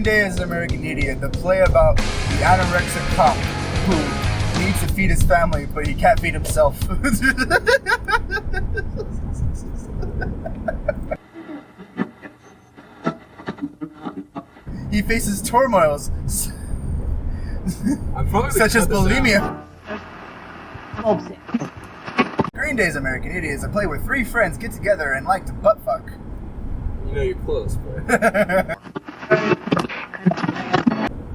Green Day is an American Idiot, the play about the anorexic cop who needs to feed his family, but he can't feed himself. He faces turmoils such as bulimia. Green Day's American Idiot is a play where three friends get together and like to butt fuck. You know you're close, but...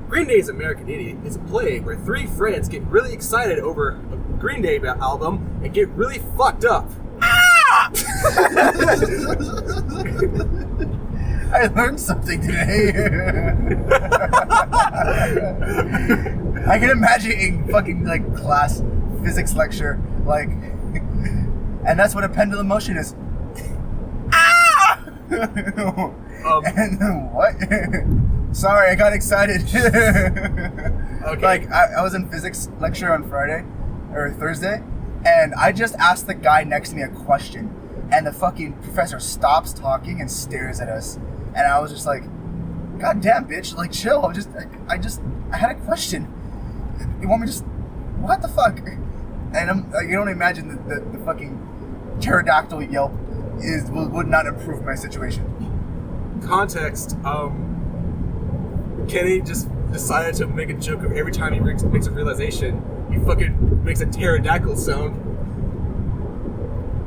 Green Day's American Idiot is a play where three friends get really excited over a Green Day album and get really fucked up. Ah! I learned something today. I can imagine a fucking like class physics lecture, like, and that's what a pendulum motion is. Ah! And what? Sorry, I got excited. Okay. Like, I was in physics lecture on Friday, or Thursday, and I just asked the guy next to me a question, and the fucking professor stops talking and stares at us, and I was just like, God damn, bitch, like, chill, I had a question. You want me to just, what the fuck? And you don't imagine the fucking pterodactyl yelp would not improve my situation. Context, Kenny just decided to make a joke of every time he makes a realization, he fucking makes a pterodactyl sound.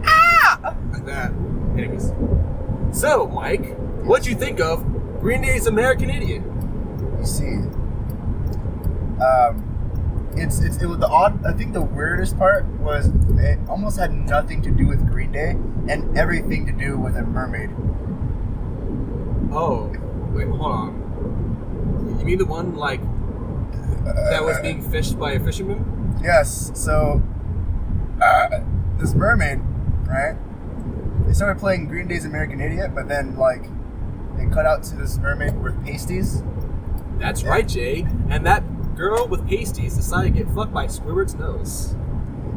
Ah! Like that. Anyways. So, Mike, what'd you think of Green Day's American Idiot? You see, it was the odd. I think the weirdest part was it almost had nothing to do with Green Day and everything to do with a mermaid. Oh, wait, hold on. You mean the one like that was being fished by a fisherman? Yes. So this mermaid, right? They started playing Green Day's American Idiot, but then like they cut out to this mermaid with pasties. That's right, Jay. And that girl with pasties decided to get fucked by Squidward's nose.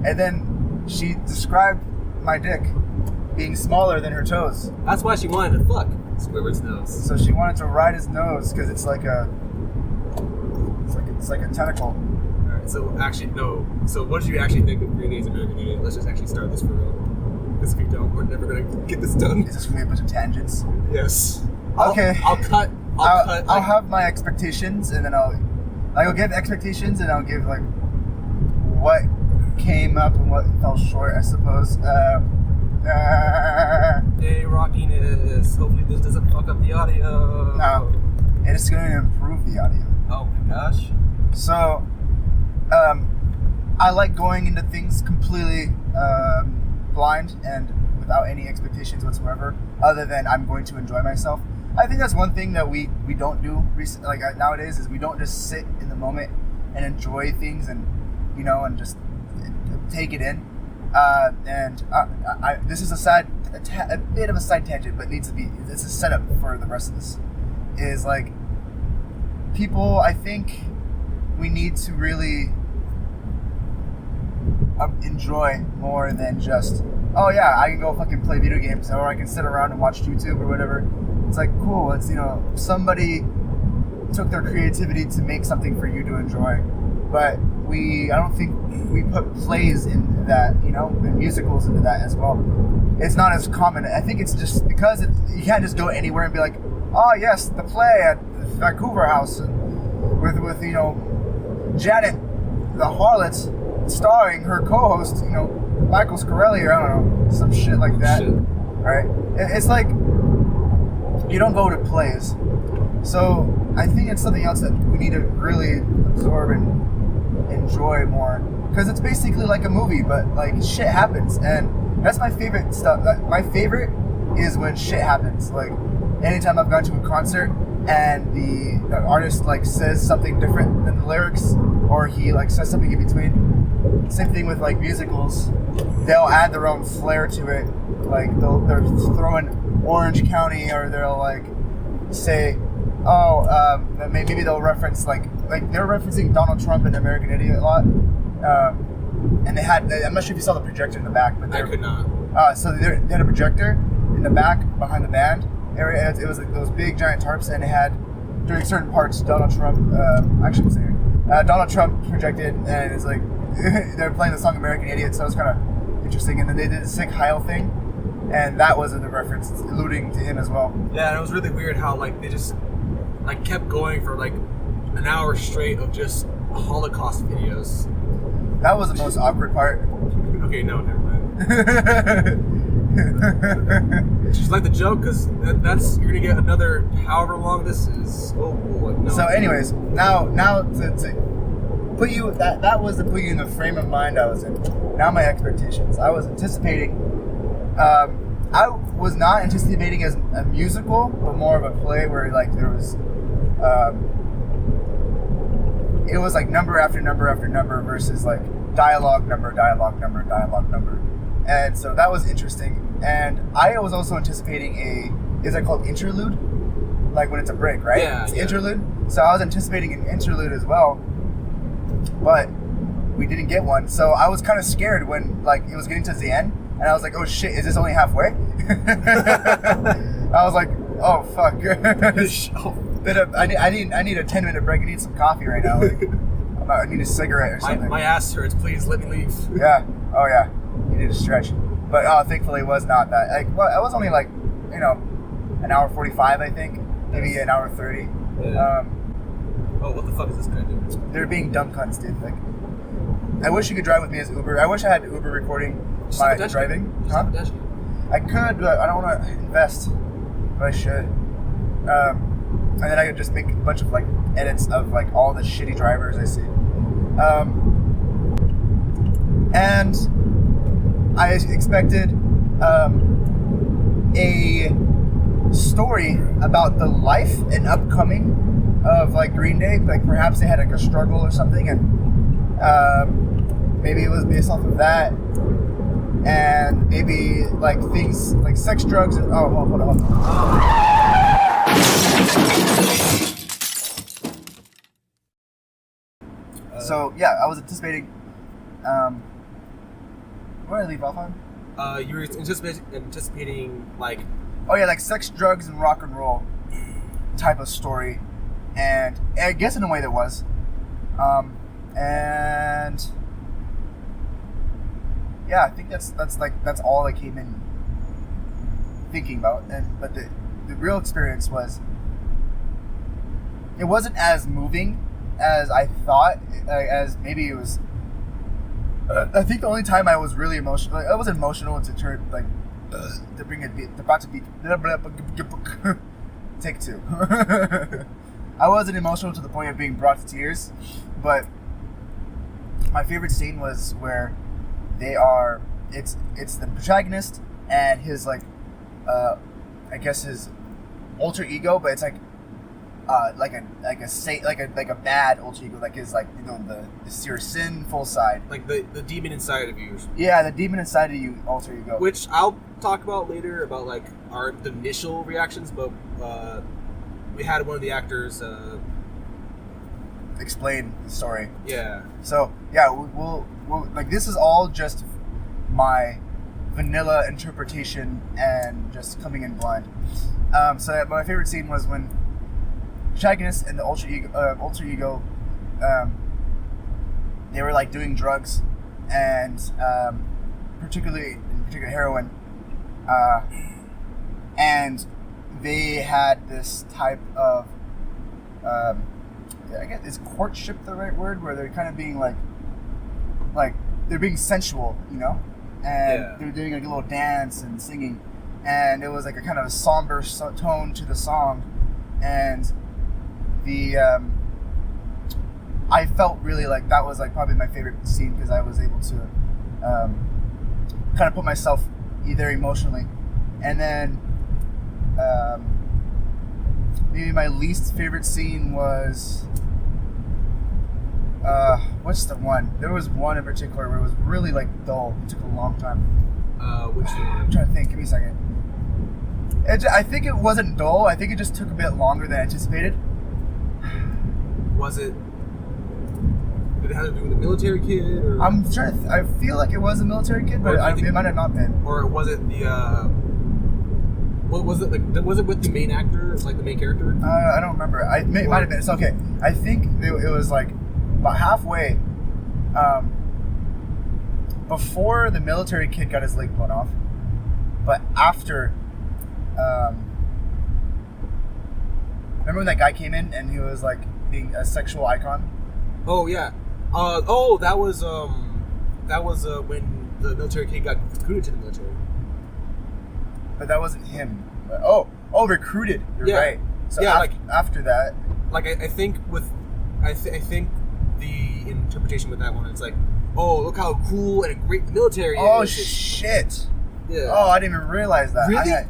And then she described my dick being smaller than her toes. That's why she wanted to fuck Squidward's nose. So she wanted to ride his nose because it's like a tentacle. Alright, so actually no. So what did you actually think of Green Day's American Idiot? Let's just actually start this for real. Because if we don't, we're never gonna get this done. Is this gonna be a bunch of tangents? Yes. Okay. I'll have my expectations, and then I'll give expectations, and I'll give like what came up and what fell short, I suppose. Hey, rockiness. Hopefully this doesn't fuck up the audio. No, it's going to improve the audio. Oh my gosh. So, I like going into things completely blind and without any expectations whatsoever, other than I'm going to enjoy myself. I think that's one thing that we don't do nowadays is we don't just sit in the moment and enjoy things and just take it in. This is a bit of a side tangent, but needs to be. It's a setup for the rest of this. Is like people. I think we need to really enjoy more than just. Oh yeah, I can go fucking play video games, or I can sit around and watch YouTube or whatever. It's like cool. It's somebody took their creativity to make something for you to enjoy, but I don't think we put plays into that, and musicals into that as well. It's not as common. I think it's just because you can't just go anywhere and be like, oh yes, the play at the Vancouver House with Janet, the harlot, starring her co-host, Michael Scarelli, or I don't know, some shit like that. Right? It's like you don't go to plays. So I think it's something else that we need to really absorb and enjoy more, because it's basically like a movie, but like shit happens, and that's my favorite stuff. My favorite is when shit happens. Like anytime I've gone to a concert and the artist like says something different than the lyrics, or he like says something in between. Same thing with like musicals. They'll add their own flair to it. Like they're throwing Orange County, or they'll like say, maybe they'll reference like they're referencing Donald Trump in American Idiot a lot. And they had, I'm not sure if you saw the projector in the back, but I could not. So they had a projector in the back behind the band area. It was like those big giant tarps, and it had during certain parts, Donald Trump, Donald Trump projected, and it's like they were playing the song "American Idiot," so it was kind of interesting. And then they did the sick Heil thing, and that was in the reference alluding to him as well. Yeah, and it was really weird how like they just like kept going for like an hour straight of just Holocaust videos. That was the most awkward part. Okay, no, never mind. It's just like the joke, because that's you're gonna get another however long this is. Oh boy. No. So, anyways, now to put you that was to put you in the frame of mind I was in. Now my expectations. I was anticipating. I was not anticipating as a musical, but more of a play where like there was. It was like number after number after number versus like dialogue number. And so that was interesting. And I was also anticipating is that called interlude? Like when it's a break, right? Yeah. It's interlude. So I was anticipating an interlude as well. But we didn't get one. So I was kind of scared when like it was getting to the end. And I was like, oh shit, is this only halfway? I was like, oh fuck. I need a 10-minute break. I need some coffee right now. Like, I need a cigarette or something. My ass hurts. Please let me leave. Yeah. Oh yeah. You need to stretch. But thankfully it was not that. Like, well, I was only like, an hour 45, I think, maybe an hour 30. Yeah. Oh, what the fuck is this guy doing? They're being dumb cunts, dude. Like, I wish you could drive with me as Uber. I wish I had Uber recording my driving. Huh? I could, but I don't want to invest. But I should. And then I could just make a bunch of like edits of like all the shitty drivers I see. And I expected a story about the life and upcoming of like Green Day. Like perhaps they had like a struggle or something, and maybe it was based off of that. And maybe like things like sex, drugs, and hold on. So yeah, I was anticipating. Where did I leave off on? You were anticipating like. Oh yeah, like sex, drugs, and rock and roll type of story, and I guess in a way there was, and yeah, I think that's all I came in thinking about, but the real experience was. It wasn't as moving as I thought, as maybe it was. I think the only time I was really emotional, I was emotional to turn like to bring it about to be take two. I wasn't emotional to the point of being brought to tears, but my favorite scene was where they are. It's the protagonist and his like, I guess his alter ego, but it's like a bad alter ego, like his your sinful side, like the demon inside of you. Yeah, the demon inside of you, alter ego. Which I'll talk about later about like our initial reactions, but we had one of the actors explain the story. Yeah. So yeah, we'll like this is all just my vanilla interpretation and just coming in blind. So my favorite scene was when protagonist and the alter ego, they were like doing drugs, and particularly heroin, and they had this type of, I guess is courtship the right word, where they're kind of being like they're being sensual, and they're doing like a little dance and singing, and it was like a kind of a somber tone to the song, and I felt really like that was like probably my favorite scene because I was able to kind of put myself either emotionally, and then maybe my least favorite scene was what's the one? There was one in particular where it was really like dull. It took a long time. Which one? I'm trying to think. Give me a second. I think it wasn't dull. I think it just took a bit longer than anticipated. Was it? Did it have to do with a military kid? Or? I'm trying to. I feel like it was a military kid, but it might have not been. Or was it the What was it like? Was it with the main actor, like the main character? I don't remember. It might have been. It's okay. I think it was like about halfway before the military kid got his leg blown off, but after. Remember when that guy came in and he was like being a sexual icon? Oh yeah. That was when the military kid got recruited to the military. But that wasn't him. But, recruited. You're right. So after that, like I think I think the interpretation with that one, it's like, oh, look how cool and great the military is. Oh shit. Yeah. Oh, I didn't even realize that. Really?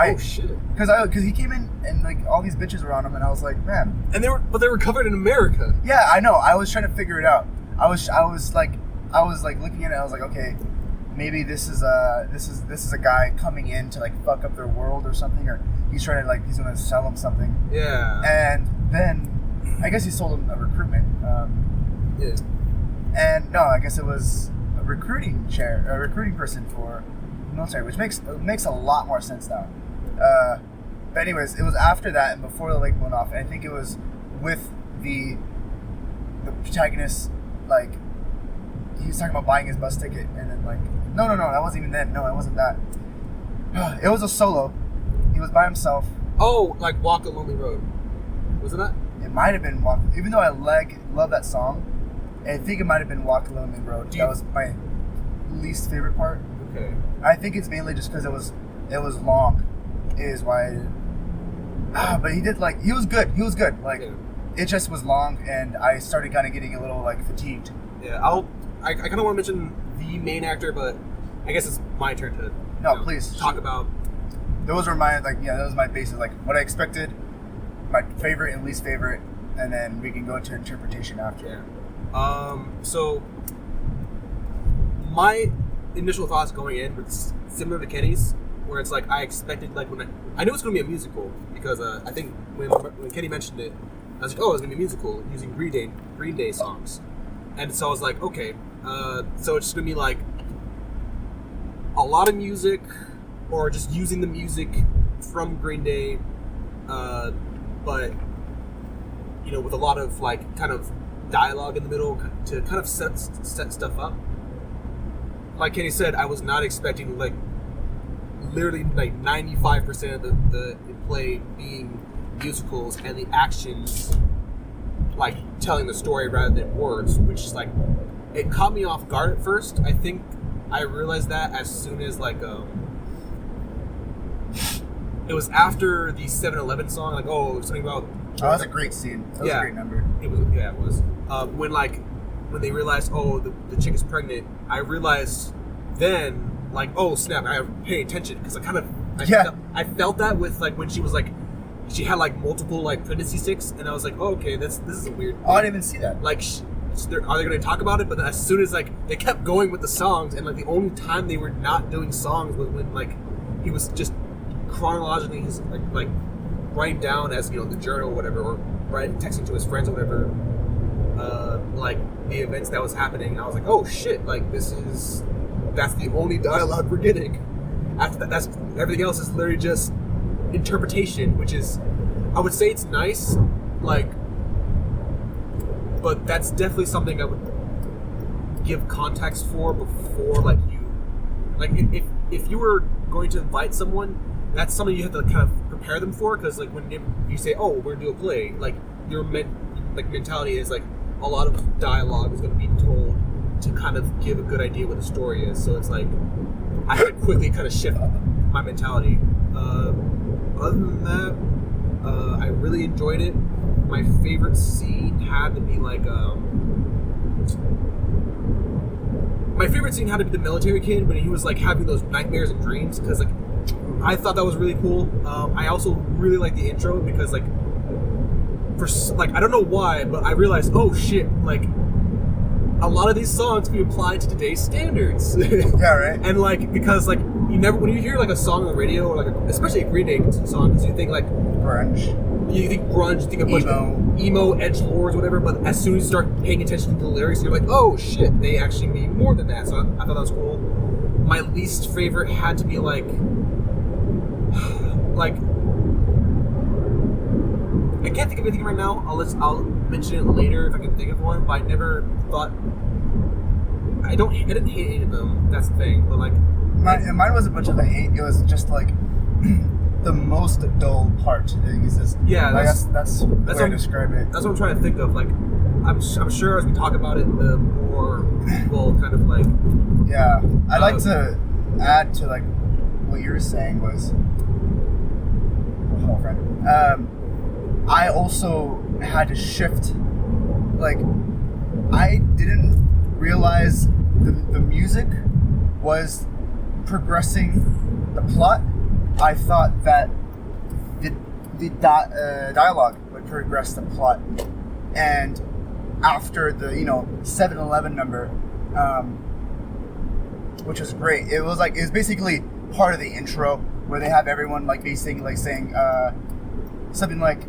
Oh shit. Because he came in and like all these bitches were on him, and I was like, man. And they were covered in America. Yeah, I know. I was trying to figure it out. I was like looking at it. I was like, okay, maybe this is a guy coming in to like fuck up their world or something, or he's trying to he's going to sell them something. Yeah. And then I guess he sold him a recruitment. Yeah. And no, I guess it was a recruiting person for the military, which makes a lot more sense now. But anyways, it was after that and before the leg blown off, and I think it was with the protagonist, like he was talking about buying his bus ticket, and then no, that wasn't even then. No, it wasn't that. It was a solo. He was by himself. Oh, like Walk a Lonely Road. Wasn't that? It might have been Walk. Even though I love that song, I think it might have been Walk a Lonely Road. That was my least favorite part. Okay. I think it's mainly just because it was long, is why I didn't. But he did he was good. It just was long, and I started kind of getting a little fatigued. Yeah, I kind of want to mention the main actor, but I guess it's my turn to please talk about. Those were my those are my bases, what I expected, my favorite and least favorite, and then we can go into interpretation after. Yeah. So my initial thoughts going in were similar to Kenny's, where it's I expected when I knew it was going to be a musical because I think when Kenny mentioned it, I was like, oh, it's going to be a musical using Green Day songs, and so I was like, okay, so it's going to be a lot of music, or just using the music from Green Day, but with a lot of kind of dialogue in the middle to kind of set stuff up. Like Kenny said, I was not expecting literally 95% of the play being musicals and the actions telling the story rather than words, which is it caught me off guard at first. I think I realized that as soon as it was after the 7-Eleven song, something about. Oh, that was a great scene. That was a great number. It was. When they realized, oh, the chick is pregnant, I realized then, oh snap, I have to pay attention because I felt that with when she was she had multiple pregnancy sticks, and I was oh, okay, this is a weird thing. Oh, I didn't even see that. Are they going to talk about it? But then as soon as they kept going with the songs, and the only time they were not doing songs was when he was just chronologically he's writing down as the journal or whatever, or texting to his friends or whatever, the events that was happening. And I was oh shit, that's the only dialogue we're getting. After that, that's everything else is literally just interpretation, which is, I would say it's nice, but that's definitely something I would give context for before if you were going to invite someone, that's something you have to kind of prepare them for, because when you say, oh, we're gonna do a play, your mentality is a lot of dialogue is going to be told to kind of give a good idea what the story is. So it's I had to quickly kind of shift my mentality. Other than that, I really enjoyed it. My favorite scene had to be my favorite scene had to be the military kid when he was having those nightmares and dreams, because I thought that was really cool. I also really like the intro because I don't know why, but I realized, oh shit, a lot of these songs can be applied to today's standards. Yeah, right. And because you never, when you hear a song on the radio, or especially a Green Day song, because you think grunge. You think grunge, you think a bunch of emo, edgelords, whatever. But as soon as you start paying attention to the lyrics, you're oh shit, they actually mean more than that. So I thought that was cool. My least favorite had to be like, I can't think of anything right now. I'll mention it later if I can think of one. But I never thought. I didn't hate any of them. That's the thing. But like, mine was a bunch of the hate. It was just like the most dull part. Yeah, like, that's the way I describe it. That's what I'm trying to think of. Like, I'm sure as we talk about it, the more we'll kind of like. Yeah, I'd like to add to like what you were saying was. Oh, friend. I also had to shift. Like, I didn't realize the music was progressing the plot. I thought that the dialogue would progress the plot, and after the 7-Eleven number, which was great. It was basically part of the intro where they have everyone like basically saying something like,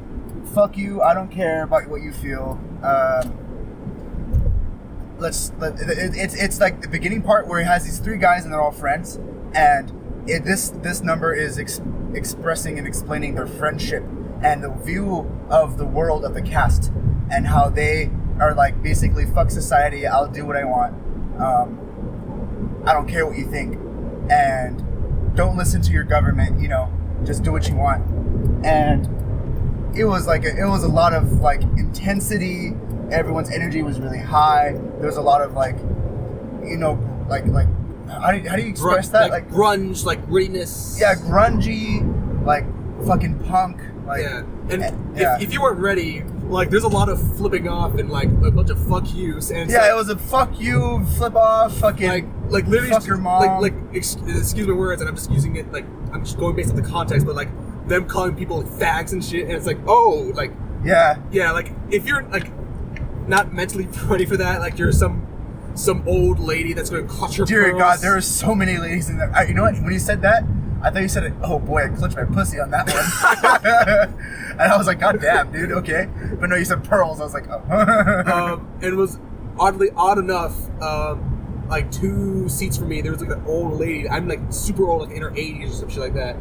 "Fuck you, I don't care about what you feel." It's like the beginning part where he has these three guys and they're all friends, and this number is expressing and explaining their friendship and the view of the world of the cast and how they are like basically fuck society. I'll do what I want. I don't care what you think, and don't listen to your government. Just do what you want. And it was a lot of like intensity. Everyone's energy was really high. There was a lot of like how do you express that? Like grunge, like grittiness. Yeah, grungy, like fucking punk. Like, yeah, and if you weren't ready, like there's a lot of flipping off and like a bunch of fuck yous. And yeah, it was a fuck you, flip off, fucking like literally fuck your mom. Excuse my words, and I'm just using it like I'm just going based on the context, but like them calling people like fags and shit, and it's like yeah, like if you're like not mentally ready for that, like you're some old lady that's going to clutch her Dear pearls. God, there are so many ladies in there. You know what? When you said that, I thought you said, "Oh boy, I clutched my pussy on that one," and I was like, "God damn, dude, okay." But no, you said pearls. I was like, "Oh." And it was odd enough. Like 2 seats for me, there was like an old lady. I'm like super old, like in her 80s or some shit like that.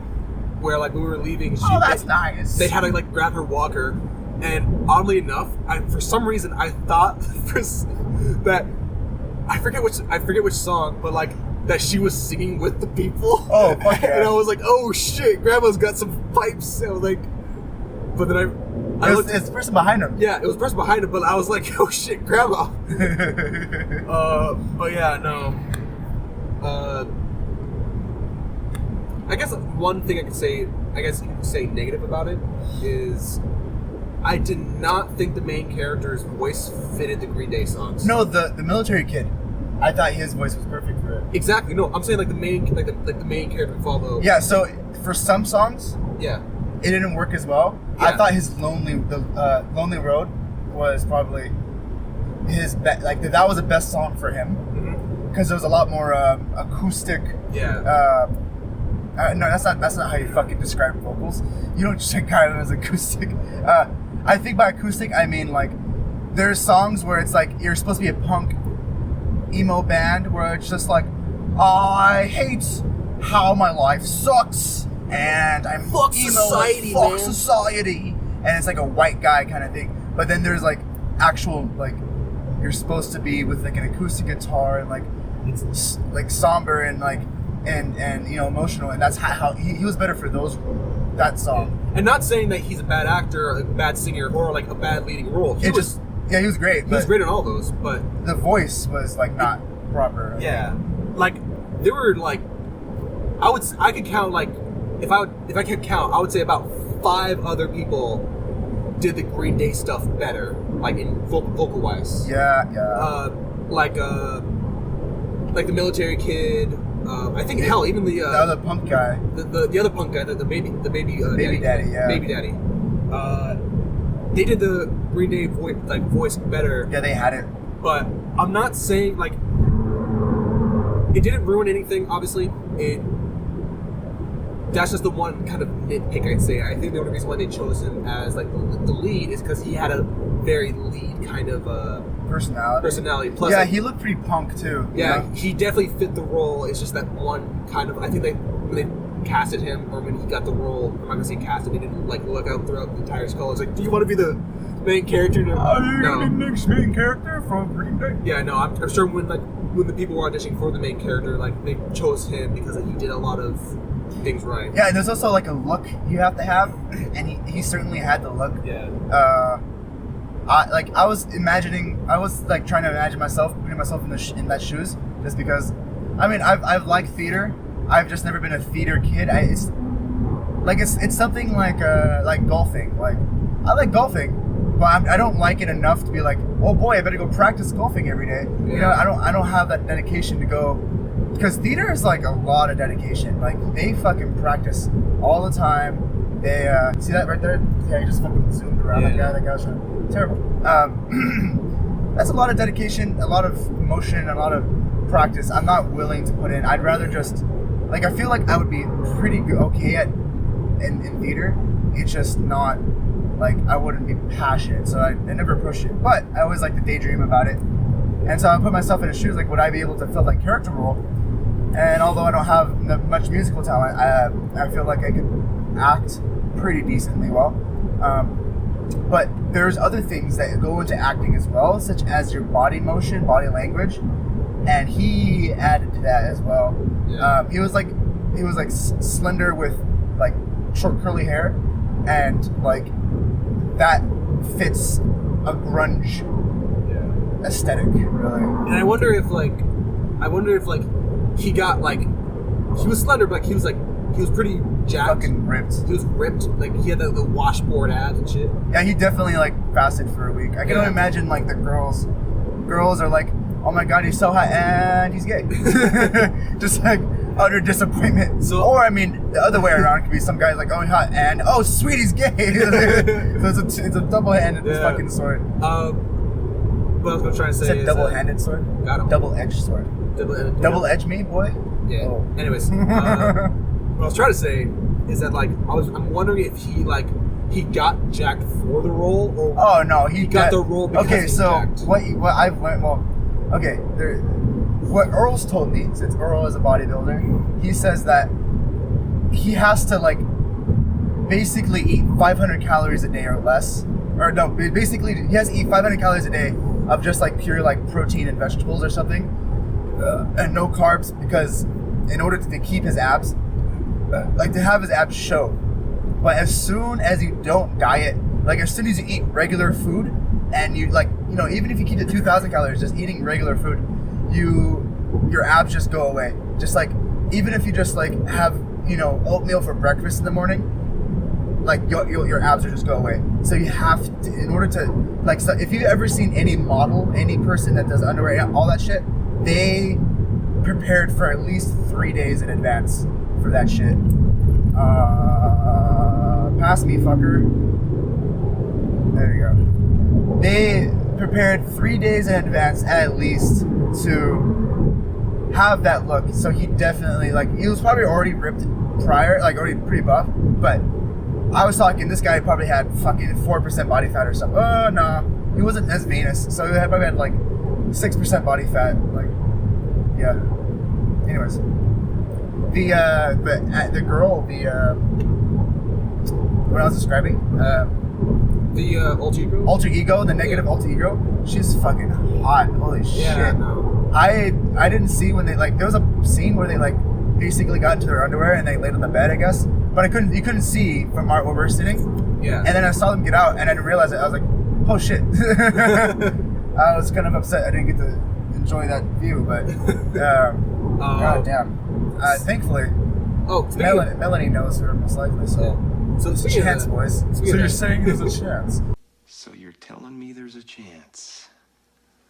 Where like when we were leaving, that's nice. They had to like grab her walker, and oddly enough, for some reason I thought that I forget which song, but like that she was singing with the people. Oh, fuck yeah. And I was like, oh shit, Grandma's got some pipes. And I was like, but then it's the person behind him. Yeah, it was the person behind him, but I was like, oh shit, Grandma. But yeah, no. I guess one thing I could say, negative about it is I did not think the main character's voice fitted the Green Day songs. No, the military kid. I thought his voice was perfect for it. Exactly. No, I'm saying like the main character we follow. Yeah. So for some songs, yeah, it didn't work as well. Yeah. I thought his Lonely Road was probably his best. Like that was the best song for him because there was a lot more acoustic. Yeah. No, that's not how you fucking describe vocals. You don't just describe them as acoustic. I think by acoustic I mean like there's songs where it's like you're supposed to be a punk emo band where it's just like, I hate how my life sucks and I'm fuck emo, society, fuck man. society, and it's like a white guy kind of thing. But then there's like actual like you're supposed to be with like an acoustic guitar and like it's like somber and like and emotional, and that's how he was better for that song. And not saying that he's a bad actor, a bad singer, or like a bad leading role. He was great. He was great in all those, but the voice was like not proper. Yeah, like there were like I could count like if I could count, I would say about 5 other people did the Green Day stuff better, like in vocal wise. Yeah. Like the military kid. I think hell, even the other punk guy, the other punk guy, the baby daddy, yeah, baby daddy. They did the Green Day voice better. Yeah, they had it. But I'm not saying like it didn't ruin anything. Obviously, that's just the one kind of nitpick I'd say. I think the only reason why they chose him as like the lead is because he had a very lead kind of personality. Plus, yeah, he looked pretty punk too. Yeah, he definitely fit the role. It's just that one kind of. I think casted him, or when he got the role, I'm not gonna say casted, he didn't like look out throughout the entire skull. It's like, do you want to be the main character? Are you gonna be the next main character from Green Day? Yeah, no, I'm sure when the people were auditioning for the main character, like they chose him because like, he did a lot of things right. Yeah, and there's also like a look you have to have, and he certainly had the look. Yeah. I was like trying to imagine myself, putting myself in that shoes, just because. I mean, I've liked theater. I've just never been a theater kid. It's something like golfing. Like, I like golfing, but I don't like it enough to be like, oh boy, I better go practice golfing every day. Yeah. You know, I don't have that dedication to go, because theater is like a lot of dedication. Like, they fucking practice all the time. They see that right there? Yeah, you just fucking zoomed around that guy. That guy was terrible. That's a lot of dedication, a lot of motion, a lot of practice. I'm not willing to put in. I'd rather just, like, I feel like I would be pretty good, okay at in theater. It's just not, like, I wouldn't be passionate, so I never pushed it. But I always like to daydream about it. And so I put myself in his shoes, like, would I be able to fill that character role? And although I don't have much musical talent, I feel like I could act pretty decently well. But there's other things that go into acting as well, such as your body motion, body language, and he added to that as well. Yeah. He was like slender with like short curly hair, and like that fits a grunge aesthetic, really. And I wonder if he got like, he was slender, but he was pretty jacked. Fucking ripped. He was ripped. Like, he had the washboard abs and shit. Yeah, he definitely like fasted for a week. I can only imagine like the girls are like, oh my god, he's so hot and he's gay. Just like utter disappointment. So, or I mean, the other way around could be some guy's like, oh he's hot and oh sweet, he's gay. So it's a double-handed fucking sword. What I was gonna try to say is double-handed sword. Got him. Double-edged sword. Double-edge me, boy. Yeah. Oh. Anyways, what I was trying to say is that like I'm wondering if he got jacked for the role, or oh no, he got the role because okay. he's So jacked. what I've learned, what Earl's told me, since Earl is a bodybuilder, he says that he has to like basically eat 500 calories a day or less, or no, basically he has to eat 500 calories a day of just like pure like protein and vegetables or something, and no carbs, because in order to keep his abs, like to have his abs show. But as soon as you don't diet, like as soon as you eat regular food, and you like, you know, even if you keep it 2,000 calories, just eating regular food, your abs just go away. Just like, even if you just like have, you know, oatmeal for breakfast in the morning, like your abs will just go away. So you have to, in order to, like, so if you've ever seen any model, any person that does underwear, all that shit, they prepared for at least 3 days in advance for that shit. Pass me, fucker. There you go. They prepared 3 days in advance at least to have that look. So he definitely, like, he was probably already ripped prior, like already pretty buff, but I was talking, this guy probably had fucking 4% body fat or something. Oh, no. He wasn't as venous, so he probably had like 6% body fat. Like, yeah. Anyways. The girl, what I was describing, the alter ego, the negative alter ego, she's fucking hot. Holy shit. No. I didn't see when they, like, there was a scene where they like basically got into their underwear and they laid on the bed, I guess, but you couldn't see from where we're sitting. Yeah. And then I saw them get out and I didn't realize it. I was like, oh shit. I was kind of upset I didn't get to enjoy that view, but god damn. Thankfully, Melanie knows her most likely, so there's a chance, boys. So you're saying there's a chance? So you're telling me there's a chance?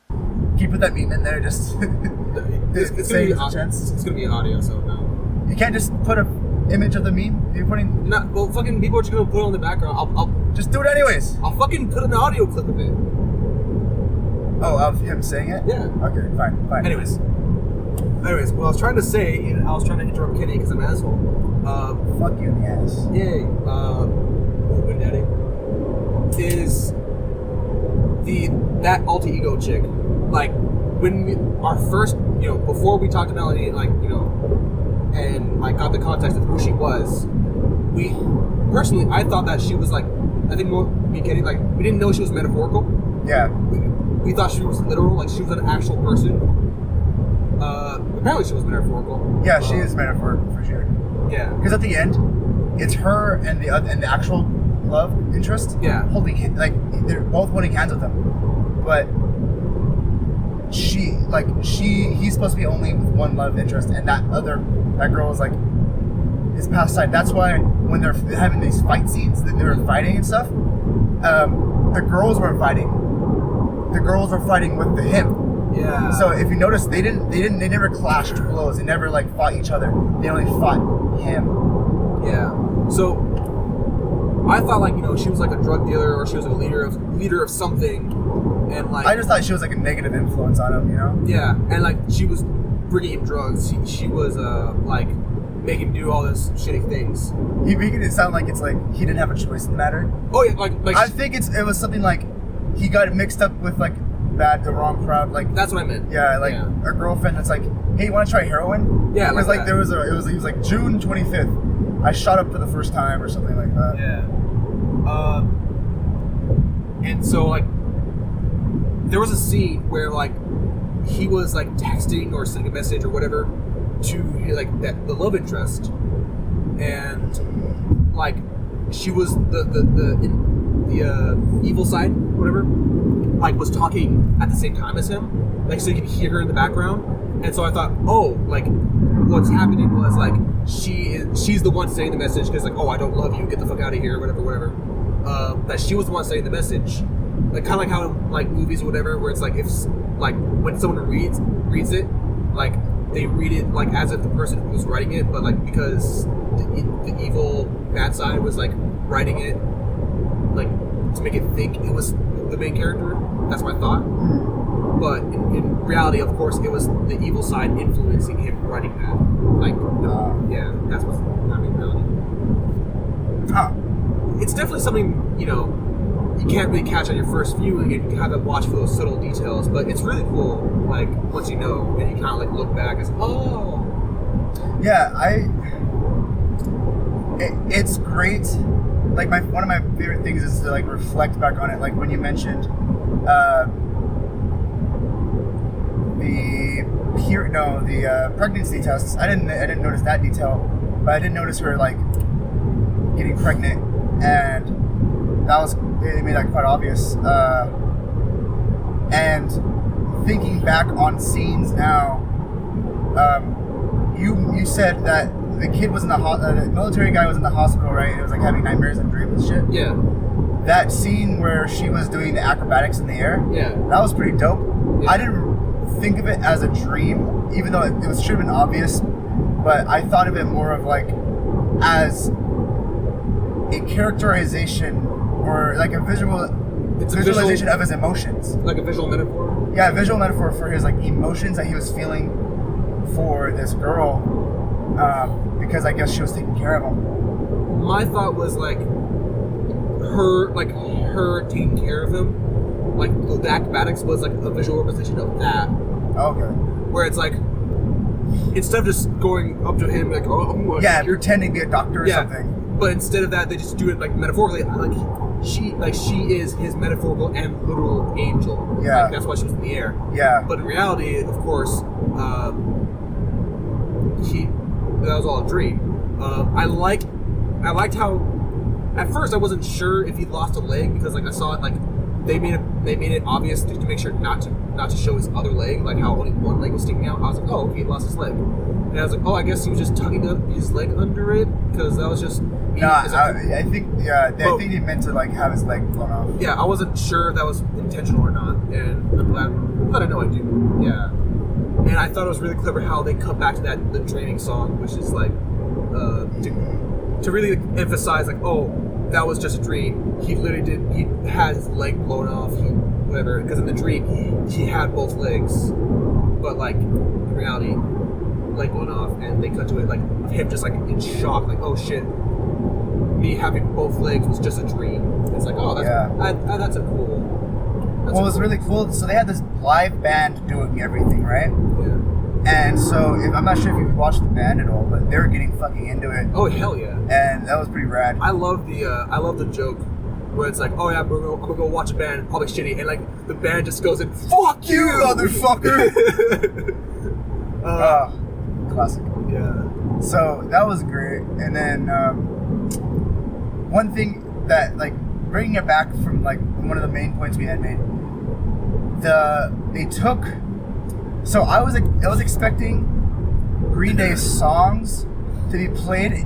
Can you put that meme in there? Just it's saying gonna there's a chance. It's gonna be audio, so no. You can't just put an image of the meme. You're putting. No, well, fucking people are just gonna put it on the background. I'll just do it anyways. I'll fucking put an audio clip of it. Oh, of him saying it? Yeah. Okay, fine. Anyways, what I was trying to say, and I was trying to interrupt Kenny because I'm an asshole. Fuck you in the ass. Yay. Good daddy. Is that alter ego chick. Like, when our first, you know, before we talked to Melanie, like, you know, and like got the context of who she was, I thought that she was like, I think me and Kenny, like, we didn't know she was metaphorical. Yeah. We thought she was literal, like she was an actual person. Apparently she was metaphorical. Yeah, she is metaphorical for sure. Yeah. Because at the end, it's her and the actual love interest. Yeah. Holding, like, they're both holding hands with him, but he's supposed to be only with one love interest, and that girl is like his past side. That's why when they're having these fight scenes, that they're fighting and stuff, the girls weren't fighting. The girls were fighting with him. Yeah. So if you notice, they never clashed blows. They never like fought each other. They only fought him. Yeah. So I thought like, you know, she was like a drug dealer, or she was a leader of something, and like I just thought she was like a negative influence on him, you know? Yeah, and like she was bringing him drugs. She was like making him do all this shitty things. He making it sound like it's like he didn't have a choice in the matter. Oh yeah, like I think it was something like he got mixed up with like the wrong crowd. Like that's what I meant. Yeah, like a girlfriend that's like, hey, you want to try heroin? Yeah, because like that. he was like June 25th. I shot up for the first time or something like that. Yeah. And so like there was a scene where like he was like texting or sending a message or whatever to like the love interest, and like she was the evil side, whatever, like was talking at the same time as him, like so you could hear her in the background. And so I thought, oh, like what's happening was like she's the one saying the message because like, oh, I don't love you, get the fuck out of here, whatever. That she was the one saying the message, like kind of like how in, like movies or whatever, where it's like if like when someone reads it, like they read it like as if the person who was writing it, but like because the evil bad side was like writing it like to make it think it was the main character. That's my thought. But in reality, of course, it was the evil side influencing him writing that. Like, yeah, that's what's happening in reality. Huh. It's definitely something, you know, you can't really catch on your first viewing, and you have to watch for those subtle details, but it's really cool, like, once you know, and you kind of, like, look back and say, oh. Yeah, it's great. Like, one of my favorite things is to, like, reflect back on it, like, when you mentioned, the pregnancy tests. I didn't notice that detail, but I did notice her, like, getting pregnant, and they made that quite obvious. And thinking back on scenes now, you said that the kid was in the military guy was in the hospital, right? It was like having nightmares and dreams and shit. Yeah. That scene where she was doing the acrobatics in the air. Yeah. That was pretty dope. Yeah. I didn't think of it as a dream, even though it should have been obvious. But I thought of it more of like as a characterization or like a visualization of his emotions. Like a visual metaphor? Yeah, a visual metaphor for his like emotions that he was feeling for this girl, because I guess she was taking care of him. My thought was like her taking care of him, like the acrobatics was like a visual representation of that. Okay. Where it's like, instead of just going up to him like, oh, yeah, pretending to be a doctor or something. But instead of that, they just do it like metaphorically. Like she is his metaphorical and literal angel. Yeah. Like, that's why she was in the air. Yeah. But in reality, of course, that was all a dream. I liked how at first I wasn't sure if he lost a leg, because like I saw it like they made it obvious to make sure not to show his other leg, like how only one leg was sticking out. I was like, oh, okay, he lost his leg. And I was like, oh, I guess he was just tugging his leg under it, because that was just. I think he meant to like have his leg blown off. Yeah, I wasn't sure if that was intentional or not, and I'm glad I know I do. Yeah, and I thought it was really clever how they come back to the dreaming song, which is like to really emphasize like, oh, that was just a dream. He had his leg blown off. Whatever, because in the dream he had both legs, but like in reality, leg blown off, and they cut to it like him just like in shock, like, oh shit. Me having both legs was just a dream. It's like, oh, that's a cool. It was really cool. So they had this live band doing everything, right? Yeah. And so, I'm not sure if you watched the band at all, but they were getting fucking into it. Oh hell yeah! And that was pretty rad. I love the joke where it's like, oh yeah, I'm gonna go watch a band, probably shitty, and like the band just goes in, fuck you, motherfucker. Classic. Yeah. So that was great. And then one thing that, like, bringing it back from like one of the main points we had made, they took. So I was expecting Green Day's songs to be played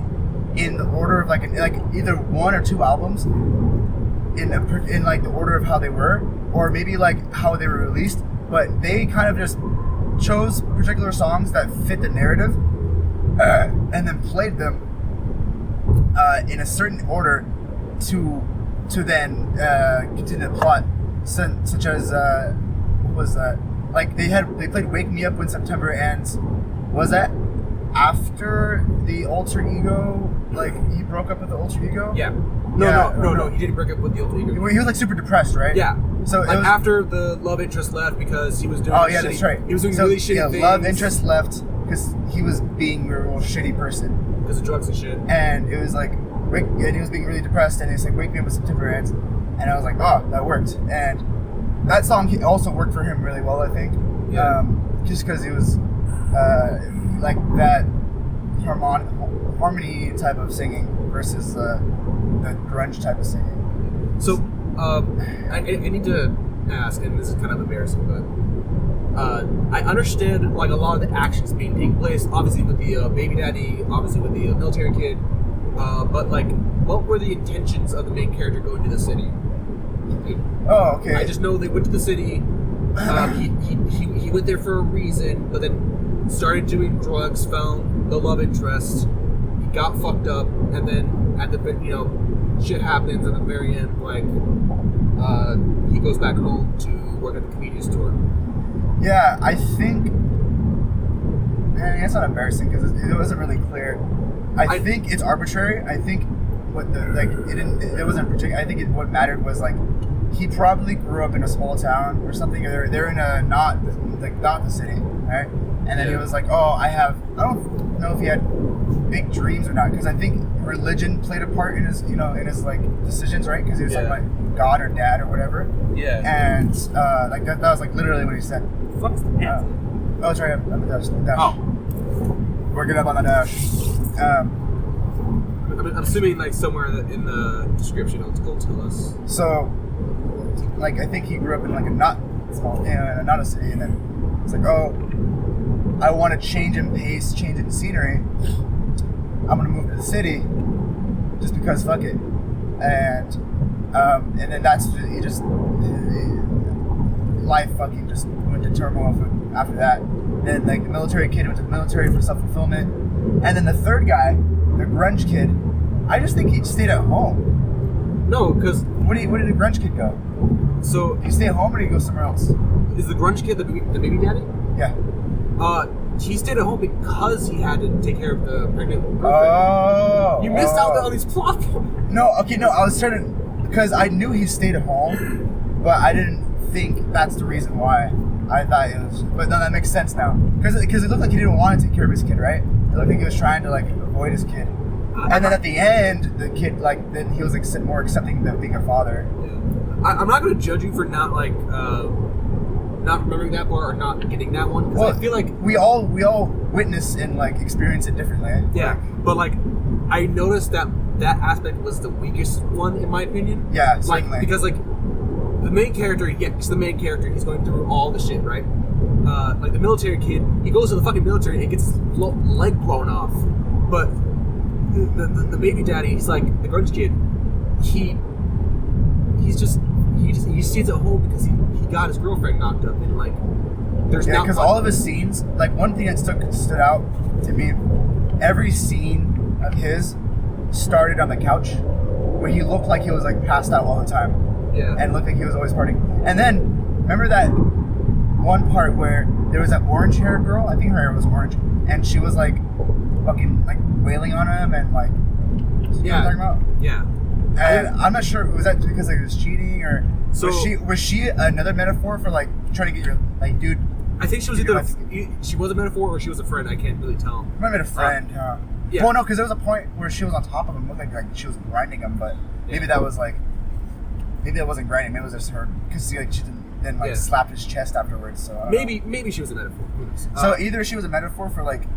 in the order of like either one or two albums in like the order of how they were, or maybe like how they were released. But they kind of just chose particular songs that fit the narrative, and then played them in a certain order to then continue the plot, such as what was that? Like they played "Wake Me Up When September Ends." Was that after the alter ego? Like he broke up with the alter ego? Yeah. No. He didn't break up with the alter ego. He was like super depressed, right? Yeah. So like it was, after the love interest left because he was doing. Oh yeah, that's right. He was doing really shitty things. Love interest left because he was being a real shitty person. Because of drugs and shit. And it was like, and he was being really depressed, and he's like, "Wake me up when September ends," and I was like, "Oh, that worked." And that song also worked for him really well, I think. Yeah. Just because it was like that harmony type of singing versus the grunge type of singing. So, I need to ask, and this is kind of embarrassing, but I understand like a lot of the actions being taking place, obviously with the baby daddy, obviously with the military kid, but like, what were the intentions of the main character going to the city? Oh, okay. I just know they went to the city. He went there for a reason, but then started doing drugs, found the love interest, he got fucked up, and then at the shit happens at the very end. Like he goes back home to work at the convenience store. Yeah, I think. It's not embarrassing because it wasn't really clear. I think it's arbitrary. I think what it wasn't particular. I think what mattered was like he probably grew up in a small town or something. Or they're in a not the city, right? And then he was like, "Oh, I don't know if he had big dreams or not, because I think religion played a part in his like decisions, right? Because he was talking about God or Dad or whatever. Yeah. And like that was like literally what he said. What's the pants? Oh, it's right up on the dash. Oh. Working up on the dash. I'm assuming like somewhere in the description it'll tell us. So, like, I think he grew up in like a not a city, and then it's like, oh, I want to change in pace, change in scenery. I'm gonna move to the city, just because fuck it, and then that's he just life fucking just went to turmoil after that. Then like the military kid went to the military for self-fulfillment, and then the third guy, the grunge kid, I just think he stayed at home. No, because where did the grunge kid go? So did he stay at home or did he go somewhere else? Is the grunge kid the baby daddy? Yeah. He stayed at home because he had to take care of the pregnant girlfriend. Oh. You missed out on these plot points. No, okay, no, I was trying to, because I knew he stayed at home, but I didn't think that's the reason why. I thought it was, but no, that makes sense now. Because it looked like he didn't want to take care of his kid, right? It looked like he was trying to like avoid his kid. And then at the end, the kid then he was like more accepting of being a father. Yeah. I'm not going to judge you for not like not remembering that part or not getting that one, because I feel like we all witness and like experience it differently. Yeah, but like I noticed that aspect was the weakest one in my opinion. Yeah, like certainly. because like the main character, he's the main character. He's going through all the shit, right? Like the military kid, he goes to the fucking military and gets his leg blown off. But the baby daddy, he's like the grunge kid. He stays at home because he got his girlfriend knocked up, and like there's because all of his scenes, like one thing that stood out to me, every scene of his started on the couch where he looked like he was like passed out all the time. Yeah. And looked like he was always partying. And then remember that one part where there was that orange-haired girl, I think her hair was orange, and she was like fucking like wailing on him and like, you know what I'm talking about? Yeah. And I'm not sure, was that because like, he was cheating, or so, was she another metaphor for like trying to get your, like, dude, I think she was You either know, I think- she was a metaphor or she was a friend. I can't really tell. I might have been a friend. Yeah. Well, no, because there was a point where she was on top of him, looked like she was grinding him, but maybe that was like, maybe that wasn't grinding. Maybe it was just her because she didn't then slap his chest afterwards. So I don't know. Maybe she was a metaphor. Who knows? So either she was a metaphor for like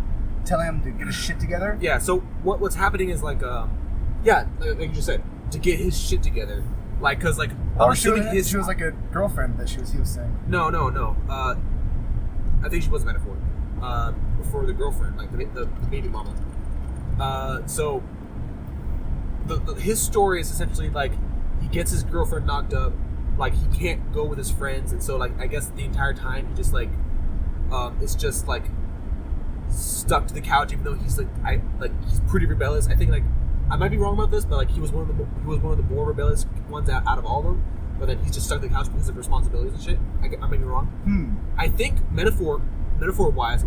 telling him to get his shit together. Yeah. So what's happening is like like you just said, to get his shit together, like because like I'm Or she assuming was like a girlfriend that he was saying. No. I think she was a metaphor for the girlfriend, like the baby mama. So his story is essentially like he gets his girlfriend knocked up, like he can't go with his friends, and so like I guess the entire time he just like it's just like stuck to the couch, even though he's he's pretty rebellious. I think like I might be wrong about this, but like he was one of the more rebellious ones out of all of them. But then he's just stuck to the couch because of responsibilities and shit. I may be wrong. I think metaphor wise,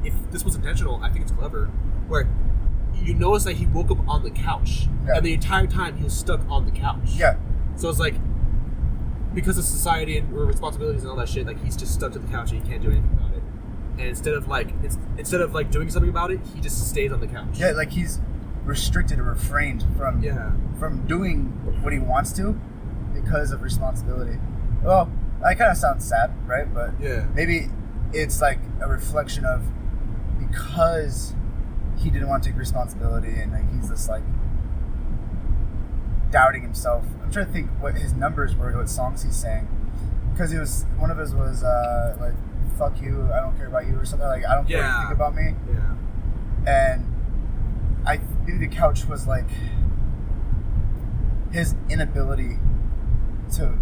if this was intentional, I think it's clever. Where you notice that he woke up on the couch, and the entire time he was stuck on the couch. Yeah. So it's like because of society and responsibilities and all that shit, like he's just stuck to the couch and he can't do anything about it. And instead of doing something about it, he just stays on the couch. Yeah, like he's restricted or refrained from doing what he wants to because of responsibility. Well, that kind of sounds sad, right? But maybe it's like a reflection of because he didn't want to take responsibility and like he's just like doubting himself. I'm trying to think what his numbers were, what songs he sang, because one of his was like "fuck you, I don't care about you" or something like "I don't care what you think about me." Yeah. And I think the couch was like his inability to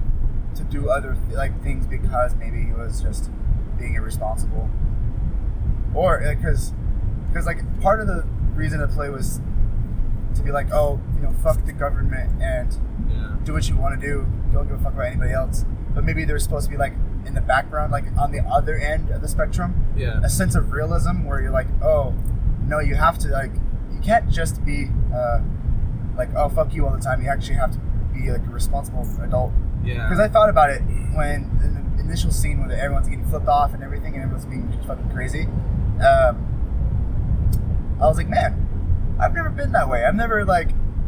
do other things because maybe he was just being irresponsible, or because like part of the reason to play was to be like, oh, fuck the government and do what you want to do, don't give a fuck about anybody else. But maybe there's supposed to be like in the background, like on the other end of the spectrum, a sense of realism where you're like, oh no, you have to like, you can't just be like, oh fuck you all the time. You actually have to be like a responsible adult. Yeah. Because I thought about it when in the initial scene where everyone's getting flipped off and everything, and everyone's being fucking crazy. I was like, man, I've never been that way. I've never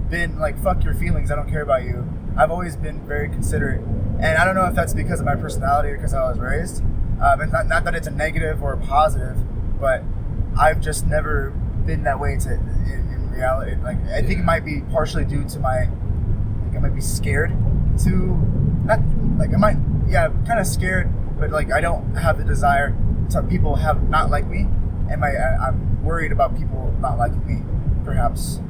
been like, fuck your feelings, I don't care about you. I've always been very considerate, and I don't know if that's because of my personality or because I was raised. And not that it's a negative or a positive, but I've just never been that way in reality. Like I think it might be partially due to I might be scared to not like I might kind of scared, but like I don't have the desire to people have not like me, and I'm worried about people not liking me, perhaps.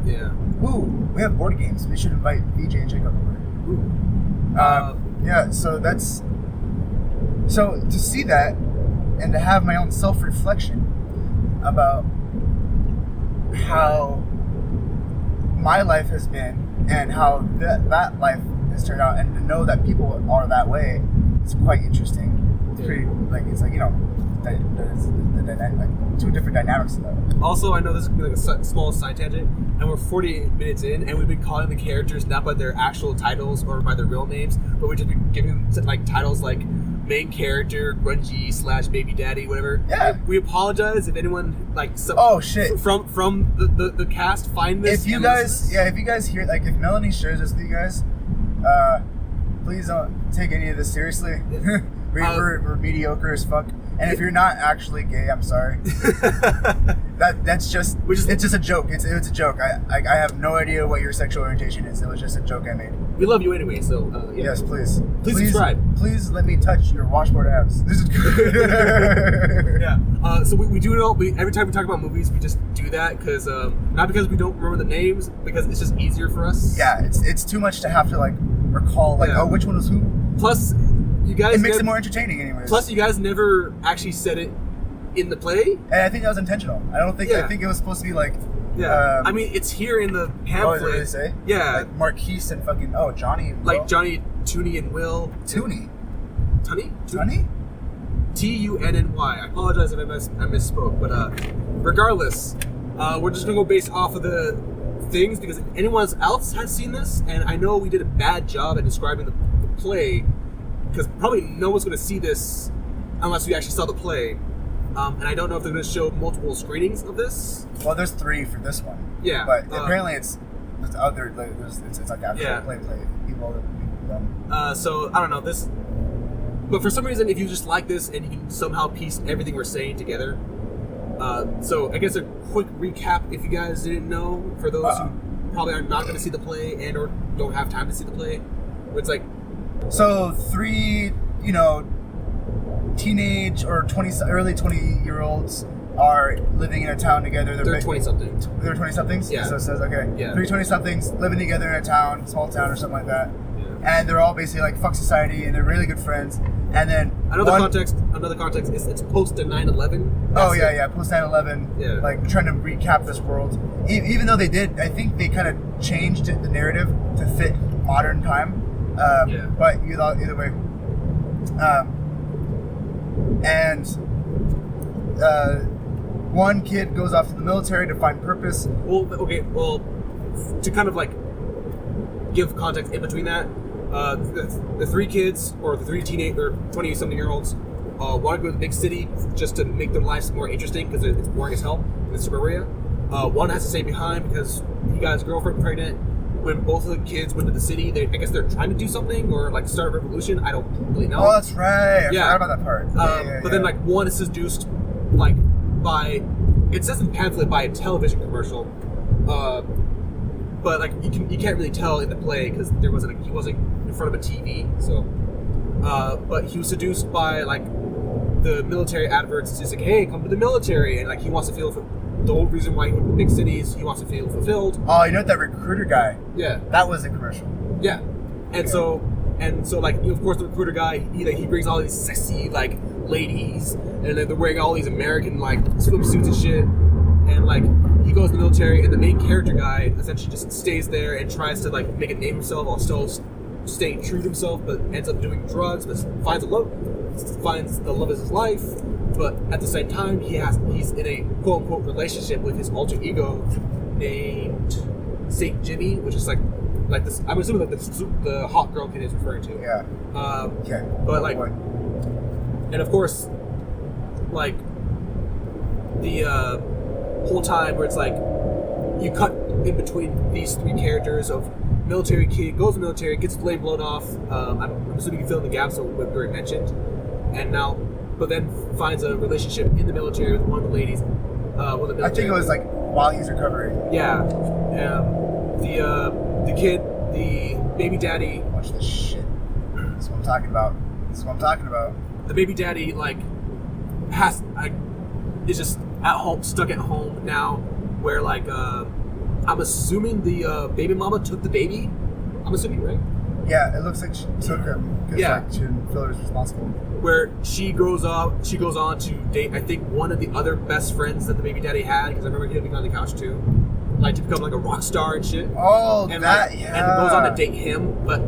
Yeah. Ooh, we have board games. We should invite VJ and Jacob over. Ooh. Yeah. So to see that and to have my own self-reflection about how my life has been and how that life has turned out, and to know that people are that way, it's quite interesting. It's pretty two different dynamics of that. Also, I know this is going to be like a small side tangent, and we're 48 minutes in, and we've been calling the characters not by their actual titles or by their real names, but we've just been giving them like titles like main character, grungy / baby daddy, whatever. Yeah. We apologize if anyone from the cast find this. If you guys hear, like, if Melanie shares this with you guys, please don't take any of this seriously. We're mediocre as fuck. And if you're not actually gay, I'm sorry. It's just a joke. It's a joke. I have no idea what your sexual orientation is. It was just a joke I made. We love you anyway, so yeah. Yes, please subscribe. Please let me touch your washboard abs. This is good. Yeah. So we do it all. Every time we talk about movies, we just do that because not because we don't remember the names, because it's just easier for us. Yeah, it's too much to have to like recall which one was who. Plus, you guys. It makes it more entertaining, anyways. Plus, you guys never actually said it in the play. And I think that was intentional. I think it was supposed to be like. Yeah. I mean, it's here in the pamphlet. Oh, is it what they say? Yeah. Like Marquise and fucking Johnny. And like Johnny, Toonie, and Will. Toonie. Tunny? Tunny? Tunny. I apologize if I misspoke, but regardless, we're just gonna go based off of the things, because if anyone else has seen this, and I know we did a bad job at describing the play, because probably no one's gonna see this unless we actually saw the play. And I don't know if they're going to show multiple screenings of this. Well, there's 3 for this one. Yeah. But apparently it's other. It's like actual Yeah. play people that we've done. So I don't know this, but for some reason, if you just like this and you can somehow piece everything we're saying together. So I guess a quick recap, if you guys didn't know, for those who probably are not going to see the play and or don't have time to see the play, it's like. So 3, teenage or early 20-year-olds are living in a town together. They're 20-something. They're 20-somethings? Yeah. So it says, okay. Yeah. 3 20-somethings living together in a town, small town or something like that. Yeah. And they're all basically like, fuck society, and they're really good friends. And then Another context is it's post to 9/11. Oh, yeah, post 9/11. Yeah. Like, trying to recap this world. Even though they did, I think they kind of changed the narrative to fit modern time. But either way. And one kid goes off to the military to find purpose. Well, to kind of like give context in between that, the 3 kids or the 3 teenage or 20-something-year-olds want to go to the big city just to make their lives more interesting because it's boring as hell in the suburbia. One has to stay behind because he got his girlfriend pregnant. When both of the kids went to the city, I guess they're trying to do something or like start a revolution. I don't really know. Oh, that's right. I forgot about that part. But then like one is seduced like by, it says in the pamphlet, by a television commercial. But like you can't really tell in the play because he wasn't in front of a TV. So, but he was seduced by like the military adverts. It's just like, hey, come to the military, and like he wants to feel. The whole reason why he went to the big cities, he wants to feel fulfilled. Oh, you know that recruiter guy? Yeah. That was a commercial. Yeah. And so like, of course, the recruiter guy, he brings all these sexy, like, ladies, and then they're wearing all these American, like, swimsuits and shit. And, like, he goes to the military, and the main character guy essentially just stays there and tries to, like, make a name himself while still staying true to himself, but ends up doing drugs, but finds the love of his life. But at the same time, he's in a quote-unquote relationship with his alter ego named Saint Jimmy, which is like this. I'm assuming that the hot girl kid is referring to. Yeah. Okay. But like, and of course, like the whole time where it's like you cut in between these 3 characters of military kid goes to military, gets his blade blown off. I'm assuming you fill in the gaps of what we already mentioned, and now. But then finds a relationship in the military with one of the ladies. I think it was like while he's recovering. Yeah. The kid, the baby daddy. Watch this shit. That's what I'm talking about. The baby daddy like is just at home, stuck at home now, where like I'm assuming the baby mama took the baby. I'm assuming, right? Yeah, it looks like she took him. Yeah. Like, she didn't feel her was responsible. Where she goes on to date, I think, one of the other best friends that the baby daddy had, because I remember him being on the couch too, like to become like a rock star and shit. Oh, and that, like, yeah. And goes on to date him, but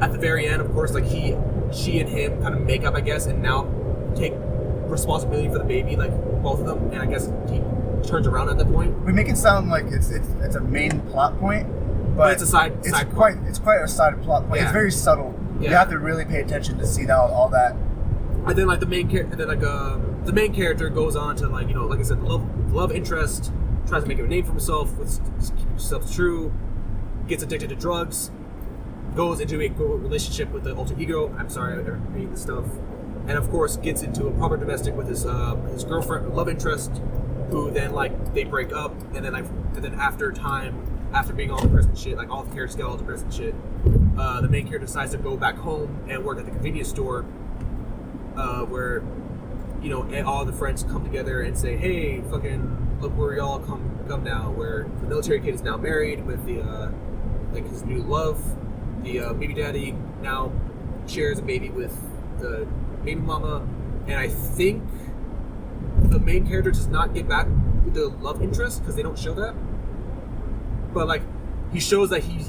at the very end, of course, like she and him kind of make up, I guess, and now take responsibility for the baby, like both of them, and I guess he turns around at that point. We make it sound like it's a main plot point, but it's a side. It's quite a side plot point. Yeah. It's very subtle. Yeah. You have to really pay attention to see all that. And then like the main character goes on to like, like I said, love interest, tries to make a name for himself, keep himself true, gets addicted to drugs, goes into a relationship with the alter ego. I'm sorry, I never read this stuff. And of course gets into a proper domestic with his girlfriend, love interest, who then like they break up, and then after being all depressed and shit, like all the characters get all depressed and shit, the main character decides to go back home and work at the convenience store, where all the friends come together and say, hey, fucking look where y'all come now, where the military kid is now married with the like his new love. The baby daddy now shares a baby with the baby mama, and I think the main character does not get back with the love interest because they don't show that. But like he shows that he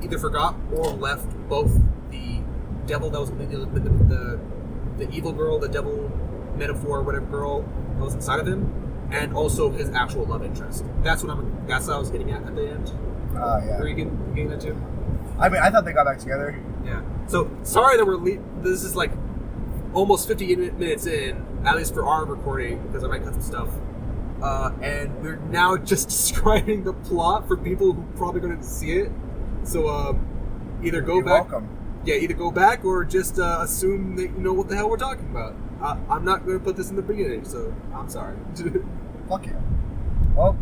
either forgot or left both the devil that was the evil girl, the devil metaphor, whatever girl that was inside of him, and also his actual love interest. That's what I was getting at the end. Yeah. Were you getting that too? I mean, I thought they got back together. Yeah. So sorry that this is like almost 50 minutes in, at least for our recording, because I might cut some stuff. And we're now just describing the plot for people who probably going to see it. So either go You're back. welcome. Yeah, either go back or just assume that you know what the hell we're talking about. I'm not going to put this in the beginning, so I'm sorry. Fuck you. Well,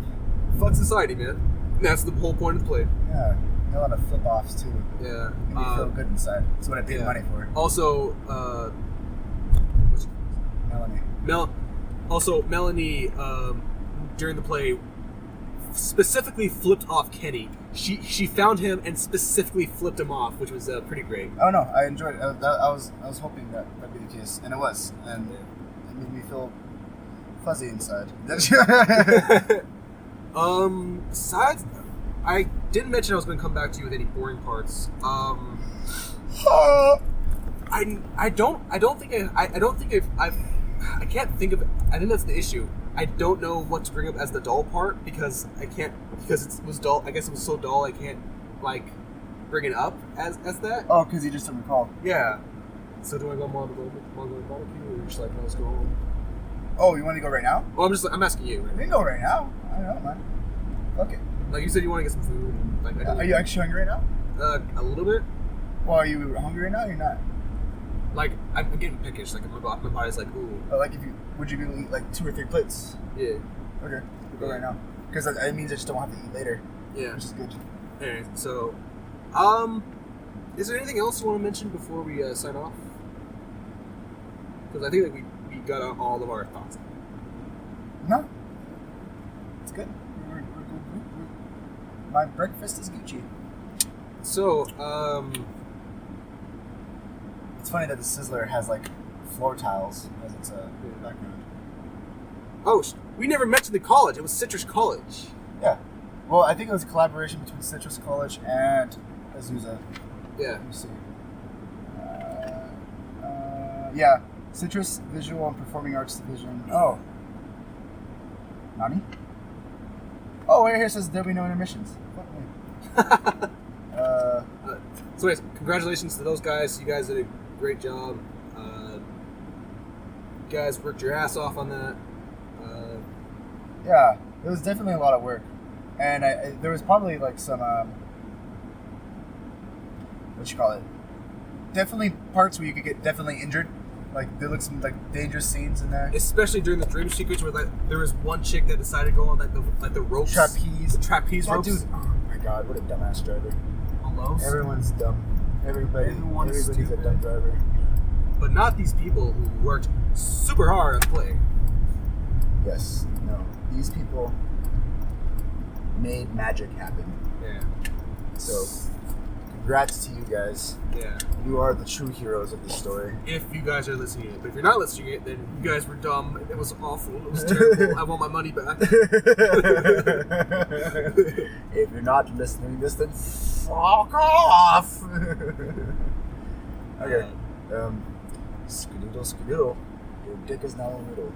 Fuck society, man. That's the whole point of the play. yeah. You know a lot of flip offs too. Yeah. Make me feel good inside. That's what I paid money for. Also, Melanie. Melanie, during the play, specifically flipped off Kenny. She found him and specifically flipped him off, which was pretty great. Oh no, I enjoyed it. I was hoping that that'd be the case, and it was, and it made me feel fuzzy inside. Besides, I didn't mention I was going to come back to you with any boring parts. I can't think of it. I think that's the issue. I don't know what to bring up as the dull part because it was dull. I guess it was so dull I can't like bring it up as that. Oh, because you just didn't recall. Yeah. So do I go more on the barbecue or just like let's go home? Oh, you want to go right now? Well, I'm asking you. Right? We can go right now. I don't know, man. Okay. Like you said, you want to get some food. Like, Are you actually hungry right now? A little bit. Well, are you hungry right now? Or you're not. Like I'm getting pickish. Like my body's like ooh. But like, would you be eat like 2 or 3 plates? Yeah. Okay, we'll go right now. Because that means I just don't have to eat later. Yeah. Which is good. Alright, so, is there anything else you want to mention before we sign off? Because I think that we got out all of our thoughts. No. It's good. We're my breakfast is Gucci. So, It's funny that the Sizzler has like floor tiles as its background. oh, we never mentioned the college. It was Citrus College. Yeah. Well, I think it was a collaboration between Citrus College and Azusa. Yeah. Let me see. Yeah. Citrus Visual and Performing Arts Division. Oh. Nani? Oh, right here it says there'll be no intermissions. Fuck me. So anyways, congratulations to those guys. You guys did a great job. You guys worked your ass off on that. Yeah, it was definitely a lot of work. And there was probably like some, what you call it? Definitely parts where you could get definitely injured. Like, there looked some like dangerous scenes in there. Especially during the dream sequence where like there was one chick that decided to go on like the ropes. Trapeze that ropes. dude, oh my god, what a dumbass driver. Almost. Everyone's dumb. Everybody's stupid. a dumb driver. But not these people who worked super hard on the play. Yes, no. These people made magic happen. Yeah. So, congrats to you guys. Yeah. You are the true heroes of the story. If you guys are listening to it. But if you're not listening to it, then you guys were dumb. It was awful. It was terrible. I want my money back. If you're not listening to this, then fuck off! Okay. Skadoodle, skadoodle. Your dick is now in the middle.